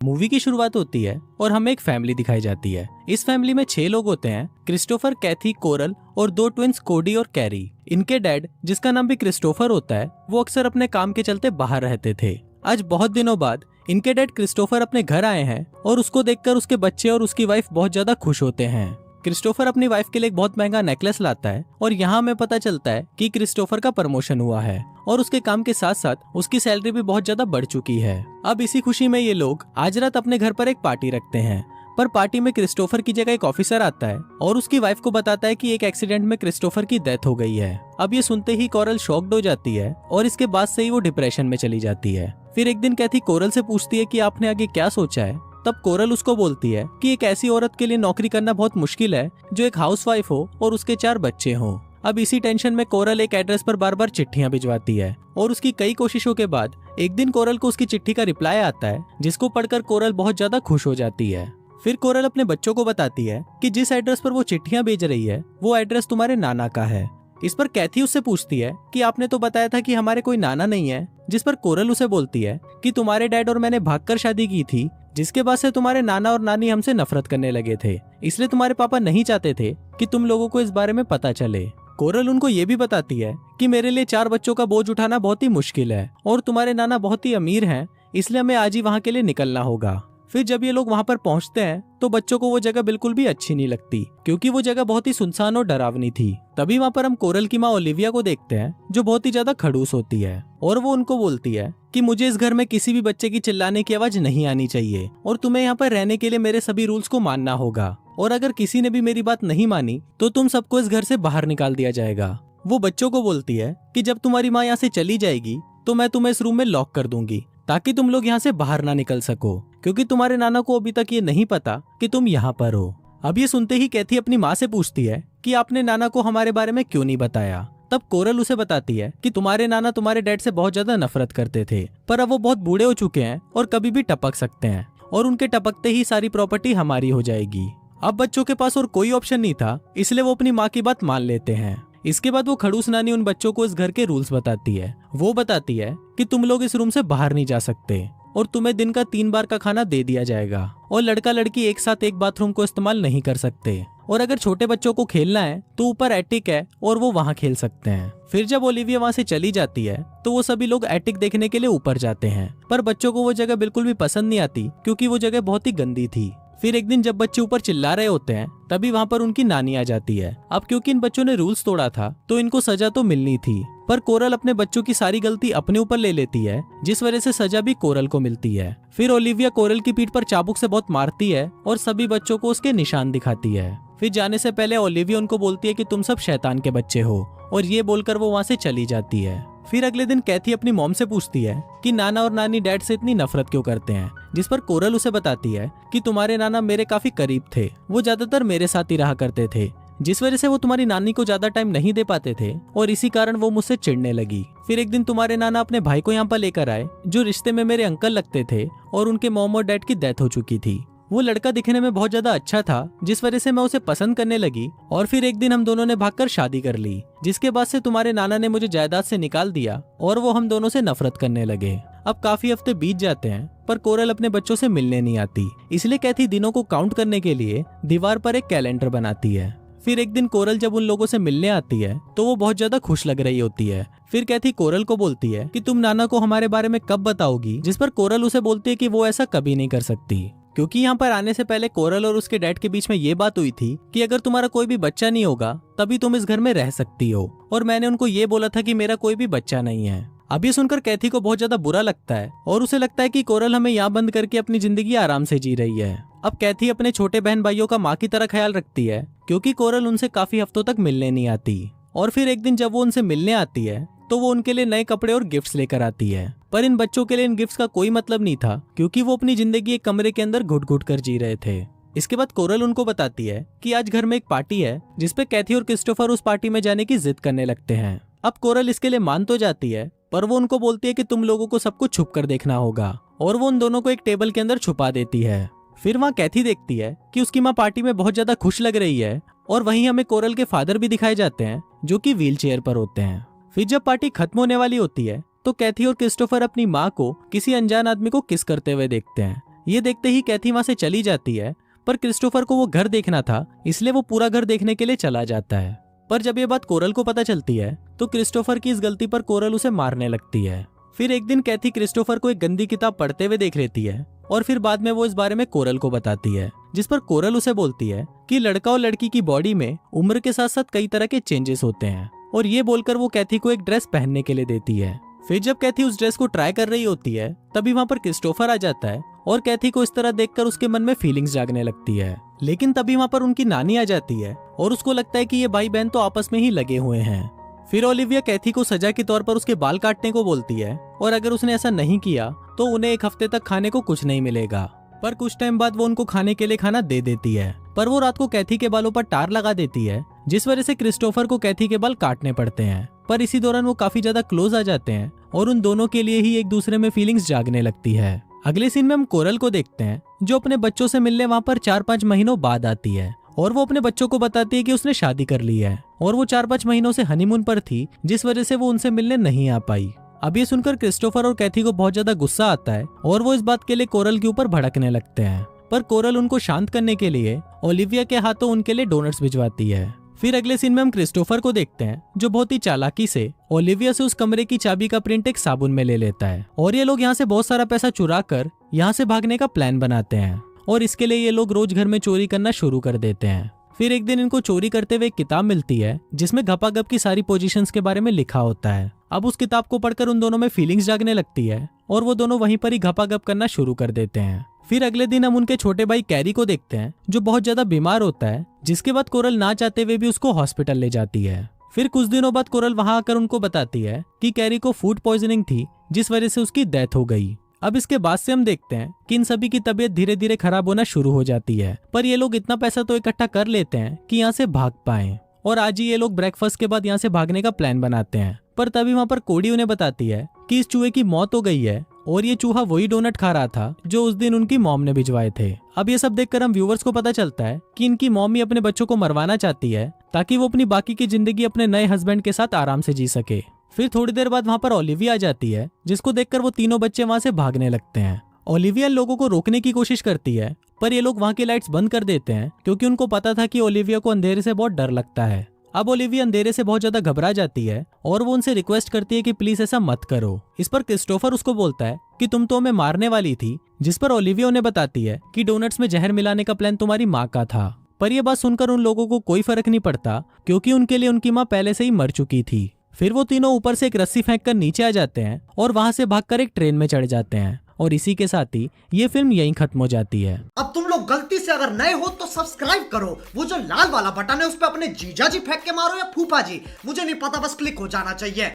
Movie की शुरुआत होती है और हमें एक फैमिली दिखाई जाती है। इस फैमिली में 6 लोग होते हैं, क्रिस्टोफर, कैथी, कोरल और 2 ट्विंस कोडी और कैरी। इनके डैड, जिसका नाम भी क्रिस्टोफर होता है, वो अक्सर अपने काम के चलते बाहर रहते थे। आज बहुत दिनों बाद इनके डैड क्रिस्टोफर अपने घर आए हैं और उसको देखकर उसके बच्चे और उसकी वाइफ बहुत ज्यादा खुश होते हैं। क्रिस्टोफर अपनी वाइफ के लिए एक बहुत महंगा नेकलेस लाता है और यहाँ हमें पता चलता है कि क्रिस्टोफर का प्रमोशन हुआ है और उसके काम के साथ साथ उसकी सैलरी भी बहुत ज्यादा बढ़ चुकी है। अब इसी खुशी में ये लोग आज रात अपने घर पर एक पार्टी रखते हैं, पर पार्टी में क्रिस्टोफर की जगह एक ऑफिसर आता है और उसकी वाइफ को बताता है कि एक एक्सीडेंट में क्रिस्टोफर की डेथ हो गई है। अब ये सुनते ही कोरल शॉक्ड हो जाती है और इसके बाद से ही वो डिप्रेशन में चली जाती है। फिर एक दिन कैथी कोरल से पूछती है कि आपने आगे क्या सोचा है। तब कोरल उसको बोलती है कि एक ऐसी औरत के लिए नौकरी करना बहुत मुश्किल है जो एक हाउसवाइफ हो और उसके 4 बच्चे हों। अब इसी टेंशन में कोरल एक एड्रेस पर बार बार चिट्ठियां भिजवाती है और उसकी कई कोशिशों के बाद एक दिन कोरल को उसकी चिट्ठी का रिप्लाई आता है, जिसको पढ़कर कोरल बहुत ज्यादा खुश हो जाती है। फिर कोरल अपने बच्चों को बताती है कि जिस एड्रेस पर वो चिट्ठियां भेज रही है वो एड्रेस तुम्हारे नाना का है। इस पर कैथी उससे पूछती है कि आपने तो बताया था कि हमारे कोई नाना नहीं है, जिस पर कोरल उसे बोलती है कि तुम्हारे डैड और मैंने भागकर शादी की थी, जिसके बाद से तुम्हारे नाना और नानी हमसे नफरत करने लगे थे, इसलिए तुम्हारे पापा नहीं चाहते थे कि तुम लोगों को इस बारे में पता चले। कोरल उनको ये भी बताती है कि मेरे लिए 4 बच्चों का बोझ उठाना बहुत ही मुश्किल है और तुम्हारे नाना बहुत ही अमीर हैं, इसलिए हमें आज ही वहाँ के लिए निकलना होगा। फिर जब ये लोग वहाँ पर पहुँचते हैं तो बच्चों को वो जगह बिल्कुल भी अच्छी नहीं लगती, क्योंकि वो जगह बहुत ही सुनसान और डरावनी थी। तभी वहाँ पर हम कोरल की माँ ओलिविया को देखते हैं, जो बहुत ही ज्यादा खड़ूस होती है और वो उनको बोलती है कि मुझे इस घर में किसी भी बच्चे की चिल्लाने की आवाज नहीं आनी चाहिए और तुम्हें यहाँ पर रहने के लिए मेरे सभी रूल्स को मानना होगा, और अगर किसी ने भी मेरी बात नहीं मानी तो तुम सबको इस घर से बाहर निकाल दिया जाएगा। वो बच्चों को बोलती है कि जब तुम्हारी माँ यहाँ से चली जाएगी तो मैं तुम्हें इस रूम में लॉक कर दूंगी ताकि तुम लोग यहाँ से बाहर ना निकल सको, क्योंकि तुम्हारे नाना को अभी तक ये नहीं पता कि तुम यहाँ पर हो। अब ये सुनते ही कैथी अपनी माँ से पूछती है कि आपने नाना को हमारे बारे में क्यों नहीं बताया। तब कोरल उसे बताती है कि तुम्हारे नाना तुम्हारे डैड से बहुत ज्यादा नफरत करते थे, पर अब वो बहुत बूढ़े हो चुके हैं और कभी भी टपक सकते हैं और उनके टपकते ही सारी प्रॉपर्टी हमारी हो जाएगी। अब बच्चों के पास और कोई ऑप्शन नहीं था, इसलिए वो अपनी माँ की बात मान लेते हैं। इसके बाद वो खड़ूस नानी उन बच्चों को इस घर के रूल्स बताती है। वो बताती है कि तुम लोग इस रूम से बाहर नहीं जा सकते और तुम्हें दिन का 3 बार का खाना दे दिया जाएगा और लड़का लड़की एक साथ एक बाथरूम को इस्तेमाल नहीं कर सकते, और अगर छोटे बच्चों को खेलना है तो ऊपर एटिक है और वो वहाँ खेल सकते हैं। फिर जब ओलिविया वहाँ से चली जाती है तो वो सभी लोग एटिक देखने के लिए ऊपर जाते हैं, पर बच्चों को वो जगह बिल्कुल भी पसंद नहीं आती क्योंकि वो जगह बहुत ही गंदी थी। फिर एक दिन जब बच्चे ऊपर चिल्ला रहे होते हैं तभी वहाँ पर उनकी नानी आ जाती है। अब क्योंकि इन बच्चों ने रूल्स तोड़ा था तो इनको सजा तो मिलनी थी, पर कोरल अपने बच्चों की सारी गलती अपने ऊपर ले लेती है, जिस वजह से सजा भी कोरल को मिलती है। फिर ओलिविया कोरल की पीठ पर चाबुक से बहुत मारती है और सभी बच्चों को उसके निशान दिखाती है। फिर जाने से पहले ओलिविया उनको बोलती है कि तुम सब शैतान के बच्चे हो, और ये बोलकर वो वहाँ से चली जाती है। फिर अगले दिन कैथी अपनी मॉम से पूछती है कि नाना और नानी डैड से इतनी नफरत क्यों करते हैं, जिस पर कोरल उसे बताती है कि तुम्हारे नाना मेरे काफी करीब थे, वो ज्यादातर मेरे साथ ही रहा करते थे, जिस वजह से वो तुम्हारी नानी को ज्यादा टाइम नहीं दे पाते थे और इसी कारण वो मुझसे चिढ़ने लगी। फिर एक दिन तुम्हारे नाना अपने भाई को यहाँ पर लेकर आए, जो रिश्ते में मेरे अंकल लगते थे और उनके मॉम और डैड की डेथ हो चुकी थी। वो लड़का दिखने में बहुत ज्यादा अच्छा था, जिस वजह से मैं उसे पसंद करने लगी, और फिर एक दिन हम दोनों ने भागकर शादी कर ली, जिसके बाद से तुम्हारे नाना ने मुझे जायदाद से निकाल दिया और वो हम दोनों से नफरत करने लगे। अब काफी हफ्ते बीत जाते हैं पर कोरल अपने बच्चों से मिलने नहीं आती, इसलिए कैथी दिनों को काउंट करने के लिए दीवार पर एक कैलेंडर बनाती है। फिर एक दिन कोरल जब उन लोगों से मिलने आती है तो वो बहुत ज्यादा खुश लग रही होती है। फिर कैथी कोरल को बोलती है कि तुम नाना को हमारे बारे में कब बताओगी, जिस पर कोरल उसे बोलती है कि वो ऐसा कभी नहीं कर सकती, क्योंकि यहाँ पर आने से पहले कोरल और उसके डैड के बीच में ये बात हुई थी कि अगर तुम्हारा कोई भी बच्चा नहीं होगा तभी तुम इस घर में रह सकती हो, और मैंने उनको ये बोला था कि मेरा कोई भी बच्चा नहीं है। अब ये सुनकर कैथी को बहुत ज्यादा बुरा लगता है और उसे लगता है कि कोरल हमें यहाँ बंद करके अपनी जिंदगी आराम से जी रही है। अब कैथी अपने छोटे बहन भाइयों का माँ की तरह ख्याल रखती है, क्योंकि कोरल उनसे काफी हफ्तों तक मिलने नहीं आती, और फिर एक दिन जब वो उनसे मिलने आती है तो वो उनके लिए नए कपड़े और गिफ्ट्स लेकर आती है। पर इन बच्चों के लिए इन गिफ्ट्स का कोई मतलब नहीं था, क्योंकि वो अपनी जिंदगी एक कमरे के अंदर घुट घुट कर जी रहे थे। इसके बाद कोरल उनको बताती है कि आज घर में एक पार्टी है, जिसपे कैथी और क्रिस्टोफर उस पार्टी में जाने की जिद करने लगते हैं। अब कोरल इसके लिए मान तो जाती है, पर वो उनको बोलती है कि तुम लोगों को सब कुछ छुप कर देखना होगा, और वो उन दोनों को एक टेबल के अंदर छुपा देती है। फिर वहाँ कैथी देखती है कि उसकी माँ पार्टी में बहुत ज्यादा खुश लग रही है, और वहीं हमें कोरल के फादर भी दिखाए जाते हैं, जो कि व्हील चेयर पर होते हैं। फिर जब पार्टी खत्म होने वाली होती है तो कैथी और क्रिस्टोफर अपनी माँ को किसी अनजान आदमी को किस करते हुए देखते हैं, ये देखते ही कैथी वहां से चली जाती है, पर क्रिस्टोफर को वो घर देखना था, इसलिए वो पूरा घर देखने के लिए चला जाता है। पर जब ये बात कोरल को पता चलती है तो क्रिस्टोफर की इस गलती पर कोरल उसे मारने लगती है। फिर एक दिन कैथी क्रिस्टोफर को एक गंदी किताब पढ़ते हुए देख लेती है और फिर बाद में वो इस बारे में कोरल को बताती है, जिस पर कोरल उसे बोलती है कि लड़का और लड़की की बॉडी में उम्र के साथ साथ कई तरह के चेंजेस होते हैं, और ये बोलकर वो कैथी को एक ड्रेस पहनने के लिए देती है। फिर जब कैथी उस ड्रेस को ट्राई कर रही होती है तभी वहाँ पर क्रिस्टोफर आ जाता है और कैथी को इस तरह देखकर उसके मन में फीलिंग्स जागने लगती है। लेकिन तभी वहाँ पर उनकी नानी आ जाती है और उसको लगता है कि ये भाई बहन तो आपस में ही लगे हुए हैं। फिर ओलिविया कैथी को सजा के तौर पर उसके बाल काटने को बोलती है और अगर उसने ऐसा नहीं किया तो उन्हें एक हफ्ते तक खाने को कुछ नहीं मिलेगा। पर कुछ टाइम बाद वो उनको खाने के लिए खाना दे देती है, पर वो रात को कैथी के बालों पर टार लगा देती है, जिस वजह से क्रिस्टोफर को कैथी के बाल काटने पड़ते हैं। पर इसी दौरान वो काफी ज्यादा क्लोज आ जाते हैं और उन दोनों के लिए ही एक दूसरे में फीलिंग्स जागने लगती है। अगले सीन में हम कोरल को देखते हैं जो अपने बच्चों से मिलने वहाँ पर 4-5 महीनों बाद आती है और वो अपने बच्चों को बताती है कि उसने शादी कर ली है और वो 4-5 महीनों से हनीमून पर थी, जिस वजह से वो उनसे मिलने नहीं आ पाई। अब ये सुनकर क्रिस्टोफर और कैथी को बहुत ज्यादा गुस्सा आता है और वो इस बात के लिए कोरल के ऊपर भड़कने लगते हैं, पर कोरल उनको शांत करने के लिए ओलिविया के हाथों उनके लिए डोनट्स भिजवाती है। फिर अगले सीन में हम क्रिस्टोफर को देखते हैं जो बहुत ही चालाकी से ओलिविया से उस कमरे की चाबी का प्रिंट एक साबुन में ले लेता है और ये लोग यहाँ से बहुत सारा पैसा चुरा कर यहाँ से भागने का प्लान बनाते हैं और इसके लिए ये लोग रोज घर में चोरी करना शुरू कर देते हैं। फिर एक दिन इनको चोरी करते हुए एक किताब मिलती है जिसमें गपागप की सारी पोजीशंस के बारे में लिखा होता है। अब उस किताब को पढ़कर उन दोनों में फीलिंग्स जागने लगती है और वो दोनों वहीं पर ही गपागप करना शुरू कर देते हैं। फिर अगले दिन हम उनके छोटे भाई कैरी को देखते हैं जो बहुत ज्यादा बीमार होता है, जिसके बाद कोरल ना चाहते हुए भी उसको हॉस्पिटल ले जाती है। फिर कुछ दिनों बाद कोरल वहां आकर उनको बताती है कि कैरी को फूड पॉइजनिंग थी, जिस वजह से उसकी डेथ हो गई। अब इसके बाद से हम देखते हैं कि इन सभी की तबीयत धीरे धीरे खराब होना शुरू हो जाती है, पर ये लोग इतना पैसा तो इकट्ठा कर लेते हैं कि यहाँ से भाग पाएं और आज ही ये लोग ब्रेकफास्ट के बाद यहाँ से भागने का प्लान बनाते हैं। पर तभी वहाँ पर कोडी उन्हें बताती है कि इस चूहे की मौत हो गई है और ये चूहा वही डोनट खा रहा था जो उस दिन उनकी मॉम ने भिजवाए थे। अब ये सब देखकर हम व्यूवर्स को पता चलता है कि इनकी मॉम ही अपने बच्चों को मरवाना चाहती है ताकि वो अपनी बाकी की जिंदगी अपने नए हस्बैंड के साथ आराम से जी सके। फिर थोड़ी देर बाद वहाँ पर ओलिविया आ जाती है, जिसको देखकर वो तीनों बच्चे वहाँ से भागने लगते हैं। ओलिविया लोगों को रोकने की कोशिश करती है, पर ये लोग वहाँ की लाइट्स बंद कर देते हैं क्योंकि उनको पता था कि ओलिविया को अंधेरे से बहुत डर लगता है। अब ओलिविया अंधेरे से बहुत ज्यादा घबरा जाती है और वो उनसे रिक्वेस्ट करती है कि प्लीज ऐसा मत करो। इस पर क्रिस्टोफर उसको बोलता है कि तुम तो हमें मारने वाली थी, जिस पर ओलिविया उन्हें बताती है कि डोनट्स में जहर मिलाने का प्लान तुम्हारी माँ का था। पर यह बात सुनकर उन लोगों को कोई फर्क नहीं पड़ता क्योंकि उनके लिए उनकी माँ पहले से ही मर चुकी थी। फिर वो तीनों ऊपर से एक रस्सी फेंककर नीचे आ जाते हैं और वहां से भागकर एक ट्रेन में चढ़ जाते हैं और इसी के साथ ही ये फिल्म यहीं खत्म हो जाती है। अब तुम लोग गलती से अगर नए हो तो सब्सक्राइब करो, वो जो लाल वाला बटन है उस पर अपने जीजा जी फेंक के मारो या फूफा जी, मुझे नहीं पता, बस क्लिक हो जाना चाहिए।